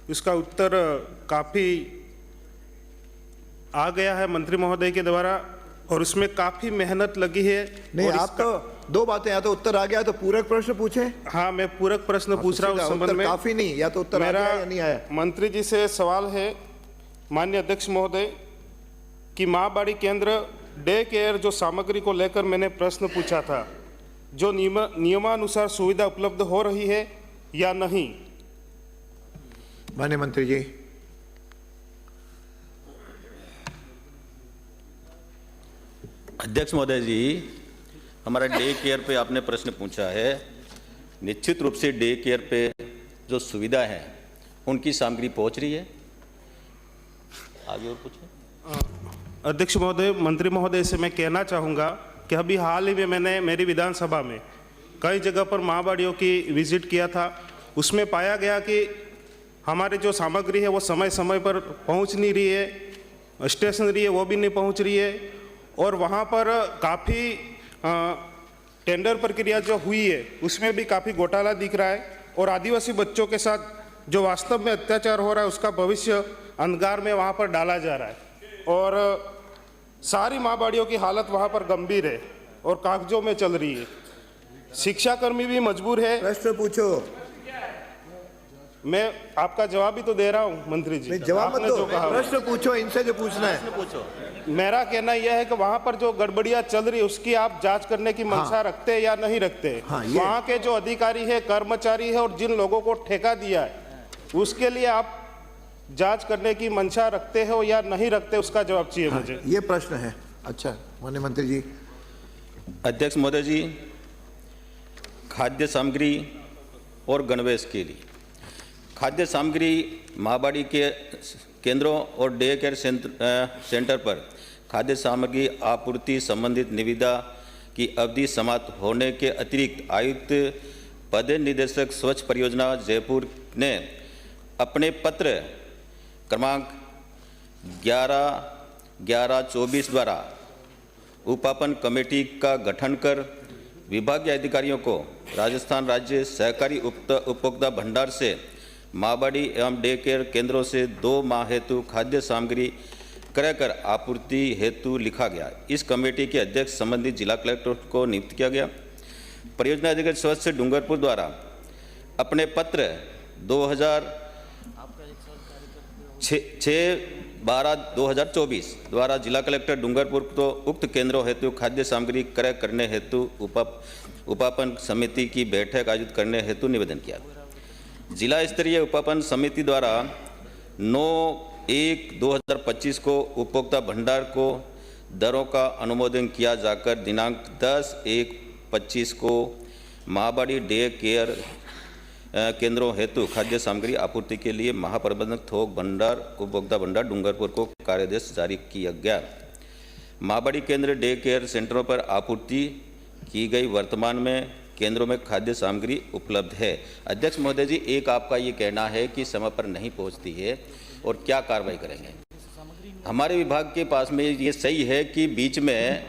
उसका उत्तर काफ़ी आ गया है मंत्री महोदय के द्वारा और उसमें काफ़ी मेहनत लगी है। नहीं, आप तो दो बातें, या तो उत्तर आ गया तो पूरक प्रश्न पूछे। हाँ, मैं पूरक प्रश्न पूछ रहा हूँ उस संबंध में। काफी नहीं, या तो उत्तर आ गया या नहीं आया। मंत्री जी से सवाल है माननीय अध्यक्ष महोदय कि माँ बाड़ी केंद्र डे केयर जो सामग्री को लेकर मैंने प्रश्न पूछा था, जो नियमानुसार सुविधा उपलब्ध हो रही है या नहीं। माननीय मंत्री जी। अध्यक्ष महोदय जी, हमारा डे केयर पे आपने प्रश्न पूछा है। निश्चित रूप से डे केयर पे जो सुविधा है उनकी सामग्री पहुंच रही है। आगे और पूछें। अध्यक्ष महोदय, मंत्री महोदय से मैं कहना चाहूँगा कि अभी हाल ही में मैंने मेरी विधानसभा में कई जगह पर माँ बाड़ियों की विजिट किया था। उसमें पाया गया कि हमारी जो सामग्री है वो समय समय पर पहुँच नहीं रही है, स्टेशनरी है वो भी नहीं पहुँच रही है और वहाँ पर काफ़ी टेंडर प्रक्रिया जो हुई है उसमें भी काफ़ी घोटाला दिख रहा है और आदिवासी बच्चों के साथ जो वास्तव में अत्याचार हो रहा है उसका भविष्य अंधकार में वहाँ पर डाला जा रहा है और सारी माँ बाड़ियों की हालत वहाँ पर गंभीर है और कागजों में चल रही है। शिक्षाकर्मी भी मजबूर है। प्रश्न पूछो। मैं आपका जवाब भी तो दे रहा हूँ मंत्री जी। जवाब मत दो, प्रश्न पूछो, इनसे जो पूछना है। पूछो। मेरा कहना यह है कि वहाँ पर जो गड़बड़ियाँ चल रही है उसकी आप जांच करने की मंशा रखते हैं या नहीं रखते हैं। वहाँ के जो अधिकारी है, कर्मचारी है और जिन लोगों को ठेका दिया है उसके लिए आप जांच करने की मंशा रखते हो या नहीं रखते, उसका जवाब चाहिए मुझे। ये प्रश्न है। अच्छा माननीय मंत्री जी। अध्यक्ष महोदय जी, खाद्य सामग्री और गणवेश के लिए खाद्य सामग्री माँ बाड़ी के केंद्रों और डे केयर सेंटर पर खाद्य सामग्री आपूर्ति संबंधित निविदा की अवधि समाप्त होने के अतिरिक्त आयुक्त पद निदेशक स्वच्छ परियोजना जयपुर ने अपने पत्र क्रमांक 11/11/24 द्वारा उपापन कमेटी का गठन कर विभागीय अधिकारियों को राजस्थान राज्य सहकारी उपभोक्ता भंडार से माँ बाड़ी एवं डे केयर केंद्रों से 2 माह हेतु खाद्य सामग्री क्रय कर आपूर्ति हेतु लिखा गया। इस कमेटी के अध्यक्ष संबंधित जिला कलेक्टर को नियुक्त किया गया। परियोजना अधिकारी स्वच्छ डूंगरपुर द्वारा अपने पत्र 6/12/2024 द्वारा जिला कलेक्टर डूंगरपुर को उक्त केंद्रों हेतु खाद्य सामग्री क्रय करने हेतु उपापन समिति की बैठक आयोजित करने हेतु निवेदन किया। जिला स्तरीय उपापन समिति द्वारा 9/1/2025 को उपभोक्ता भंडार को दरों का अनुमोदन किया जाकर दिनांक 10/1/25 को माँ बाड़ी डे केयर केंद्रों हेतु खाद्य सामग्री आपूर्ति के लिए महाप्रबंधक थोक भंडार उपभोक्ता भंडार डूंगरपुर को कार्यादेश जारी किया गया। माँ बाड़ी केंद्र डे केयर सेंटरों पर आपूर्ति की गई वर्तमान में केंद्रों में खाद्य सामग्री उपलब्ध है। अध्यक्ष महोदय जी, एक आपका ये कहना है कि समय पर नहीं पहुंचती है और क्या कार्रवाई करेंगे। हमारे विभाग के पास में ये सही है कि बीच में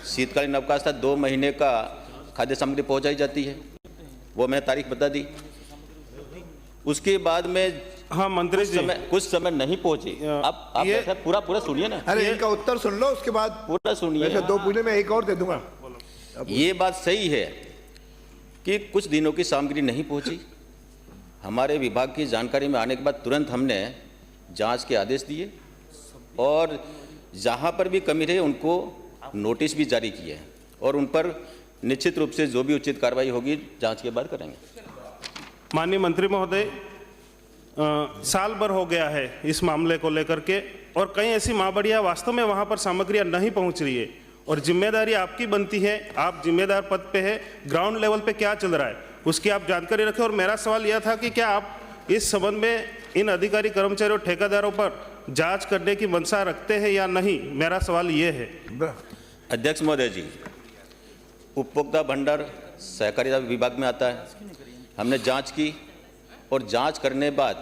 शीतकालीन अवकाश था, 2 महीने का खाद्य सामग्री पहुंचाई जाती है, वो मैंने तारीख बता दी। उसके बाद में हाँ मंत्री जी, कुछ समय नहीं पहुंची। आप ये पूरा सुनिए ना। अरे इनका उत्तर सुन लो, उसके बाद पूरा सुनिए। 2 पूछने में एक और दे दूंगा। ये बात सही है कि कुछ दिनों की सामग्री नहीं पहुंची। हमारे विभाग की जानकारी में आने के बाद तुरंत हमने जांच के आदेश दिए और जहां पर भी कमी रही उनको नोटिस भी जारी किए हैं और उन पर निश्चित रूप से जो भी उचित कार्रवाई होगी जांच के बाद करेंगे। माननीय मंत्री महोदय, साल भर हो गया है इस मामले को लेकर के और कई ऐसी माँ बाड़ियाँ वास्तव में वहाँ पर सामग्रियाँ नहीं पहुँच रही है और जिम्मेदारी आपकी बनती है, आप जिम्मेदार पद पे है, ग्राउंड लेवल पे क्या चल रहा है उसकी आप जानकारी रखें। और मेरा सवाल यह था कि क्या आप इस संबंध में इन अधिकारी कर्मचारियों ठेकेदारों पर जांच करने की मंशा रखते हैं या नहीं, मेरा सवाल ये है। अध्यक्ष महोदय जी, उपभोक्ता भंडार सहकारिता विभाग में आता है। हमने जांच की और जांच करने बाद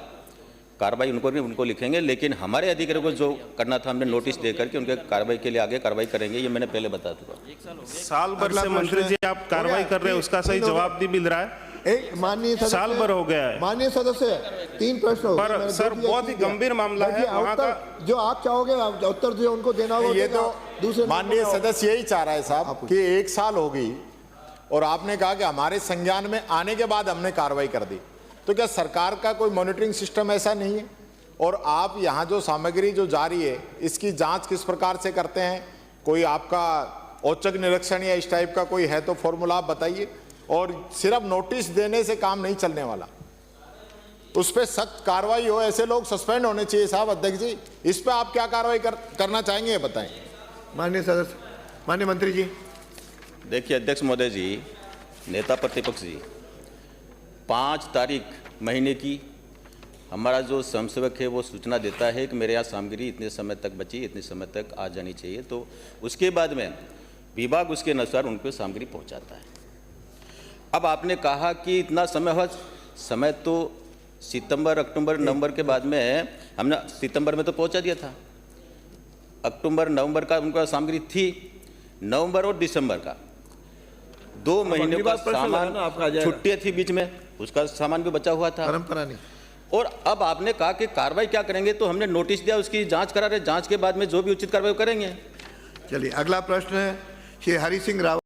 कार्रवाई उनको लिखेंगे, लेकिन हमारे अधिकारियों को जो करना था हमने नोटिस देकर के उनके कार्रवाई के लिए आगे कार्रवाई करेंगे, ये मैंने पहले बता चुका। साल भर से मंत्री जी आप कार्रवाई कर रहे हैं, उसका सही जवाब नहीं मिल रहा है। माननीय साल भर हो गया है। माननीय सदस्य तीन प्रश्न हो गए। पर मैंने सर, दो दिया, बहुत ही तीन दिया। गंभीर मामला है, देखिए, वहाँ का- उत्तर जो आप चाहोगे उत्तर जो उनको देना होगा ये तो दूसरे माननीय सदस्य यही चाह रहा है साहब कि 1 साल हो गई और आपने कहा कि हमारे संज्ञान में आने के बाद हमने कार्रवाई कर दी, तो क्या सरकार का कोई मॉनिटरिंग सिस्टम ऐसा नहीं है? और आप यहाँ जो सामग्री जो जा रही है इसकी जांच किस प्रकार से करते हैं? कोई आपका औचक निरीक्षण या इस टाइप का कोई है तो फॉर्मूला आप बताइए। और सिर्फ नोटिस देने से काम नहीं चलने वाला, उस पर सख्त कार्रवाई हो, ऐसे लोग सस्पेंड होने चाहिए साहब। अध्यक्ष जी, इस पर आप क्या कार्रवाई करना चाहेंगे ये बताएं। माननीय सदस्य, माननीय मंत्री जी। देखिए अध्यक्ष महोदय जी, नेता प्रतिपक्ष जी, 5 तारीख महीने की हमारा जो स्वयंसेवक है वो सूचना देता है कि मेरे यहाँ सामग्री इतने समय तक बची, इतने समय तक आ जानी चाहिए, तो उसके बाद में विभाग उसके अनुसार उनको सामग्री पहुँचाता है। अब आपने कहा कि इतना समय हो, समय तो सितंबर, अक्टूबर, नवंबर के बाद में हमने सितंबर में तो पहुँचा दिया था, अक्टूबर, नवंबर का उनका सामग्री थी, नवंबर और दिसंबर का 2 महीने का सामान, छुट्टियाँ थी बीच में, उसका सामान भी बचा हुआ था। परंपरा नहीं। और अब आपने कहा कि कार्रवाई क्या करेंगे, तो हमने नोटिस दिया, उसकी जांच करा रहे, जांच के बाद में जो भी उचित कार्रवाई करेंगे। चलिए, अगला प्रश्न है श्री हरि सिंह रावत।